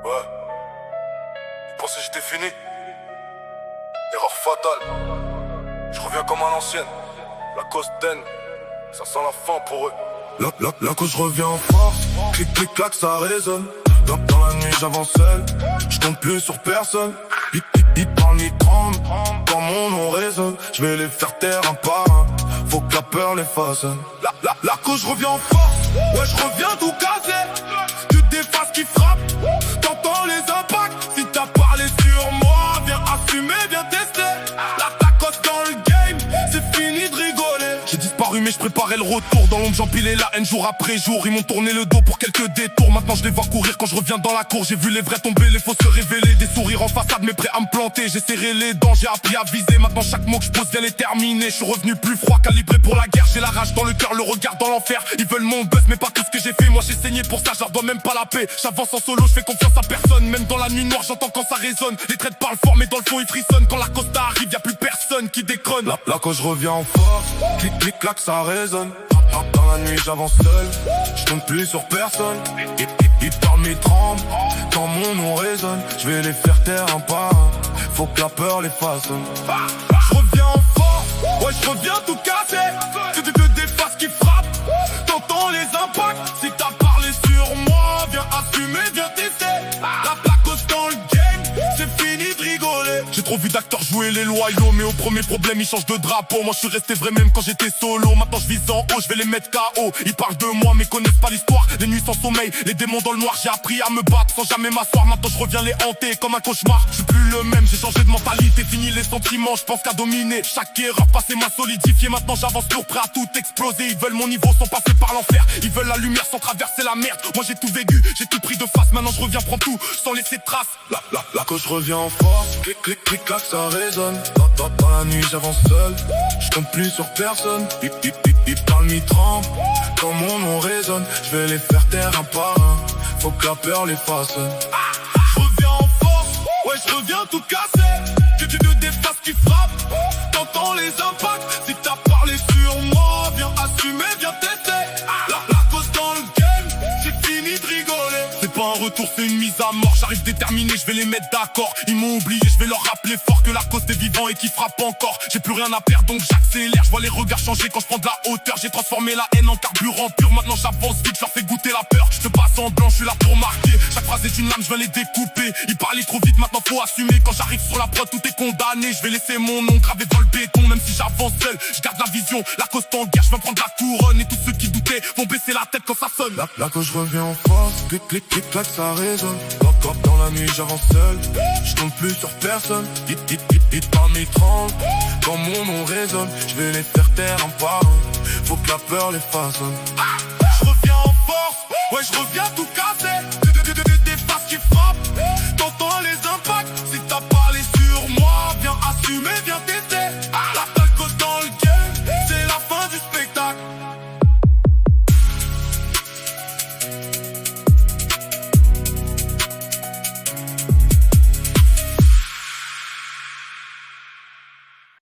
Ouais. Je pensais que j'étais fini. Erreur fatale. Je reviens comme à l'ancienne. La cause ten. Ça sent la fin pour eux. Là que je reviens en force. Clic clic clac ça résonne. Dans la nuit j'avance seul. Je compte plus sur personne. Ils parlent, ils tremblent. Quand mon nom résonne, je vais les faire taire un par un. Faut que la peur les façonne. Là que je reviens en force. Ouais je reviens tout casé. Toutes des faces qui frappent. T'entends les impacts. Si t'as parlé sur moi, viens assumer, viens tester. La tacote dans le game, c'est fini de rigoler. J'ai disparu mais je préparais le retour. Dans l'ombre j'empilais la haine jour après jour. Ils m'ont tourné le dos pour quelques détours. Maintenant je les vois courir quand je reviens dans la cour. J'ai vu les vrais tomber, les faux se révéler. Des sourires en façade mais prêts à me planter. J'ai serré les dents, j'ai appris à viser. Maintenant chaque mot que je pose vient les terminer. Je suis revenu plus froid, calibré pour la guerre. J'ai la rage dans le cœur, le regard dans l'enfer. Ils veulent mon buzz mais pas tout ce que j'ai fait. Moi j'ai saigné pour ça, je leur dois même pas la paix. J'avance en solo, je fais confiance à personne. Même dans la nuit noire j'entends quand ça résonne. Les traits parlent fort mais dans le fond ils frissonnent. Quand la costa arrive y'a plus personne qui déconne. Là quand je reviens en force, clic clic clac ça résonne. Dans la nuit j'avance seul, je compte plus sur personne. Ils parlent mes trembles, quand mon nom résonne. Je vais les faire taire un par un, faut que la peur les façonne. Je reviens en force, ouais je reviens tout cassé. C'est des faces qui frappent, t'entends les impacts. Si t'as parlé sur moi, viens assumer, viens tester. La plaque dans le game, c'est fini de rigoler. J'ai trop vu d'acteurs jouer les loyaux, mais au premier problème ils changent de drapeau. Moi je suis resté vrai même quand j'étais solo. Maintenant je vise en haut, je vais les mettre KO. Ils parlent de moi mais connaissent pas l'histoire. Les nuits sans sommeil, les démons dans le noir. J'ai appris à me battre sans jamais m'asseoir. Maintenant je reviens les hanter comme un cauchemar. Je suis plus le même, j'ai changé de mentalité. Fini les sentiments, je pense qu'à dominer. Chaque erreur passée m'a solidifié. Maintenant j'avance lourd, prêt à tout exploser. Ils veulent mon niveau sans passer par l'enfer. Ils veulent la lumière sans traverser la merde. Moi j'ai tout vécu, j'ai tout pris de face. Maintenant je reviens prendre tout sans laisser de traces. Là que je reviens en force, clic clic clic clac ça résonne. Dans la nuit j'avance seul, je compte plus sur personne. Ils parlent, ils tremblent, quand mon nom résonne. Je vais les faire taire un par un, faut que la peur les façonne. Je reviens en force, ouais je reviens tout cassé. Des faces qui frappent, t'entends les impacts. Si t'as parlé sur moi, viens assumer, viens tester. La cause dans le game, c'est fini de rigoler. C'est pas un retour, c'est une mise à mort. J'arrive déterminé, je vais les mettre d'accord. Ils m'ont oublié, je vais leur rappeler fort que la cause est vivant et qui frappe encore. J'ai plus rien à perdre donc j'accélère. Je vois les regards changer quand je prends de la hauteur. J'ai transformé la haine en carburant pur. Maintenant j'avance vite, je leur fais goûter la peur. Je te passe en blanc, je suis là pour marquer. Chaque phrase est une lame, je vais les découper. Ils parlaient trop vite, maintenant faut assumer. Quand j'arrive sur la prod, tout est condamné. Je vais laisser mon nom gravé dans le béton. Même si j'avance seul, je garde la vision. La cause en guerre, je vais prendre la couronne. Et tous ceux qui doutaient vont baisser la tête quand ça sonne. Là que je reviens en force, clic clic clic clac ça résonne. Dans la nuit j'avance seul, je compte plus sur personne. Ils parlent, ils tremblent, quand mon nom résonne. Je vais les faire taire un par un, faut que la peur les façonne. Je reviens en force, ouais je reviens tout cassé.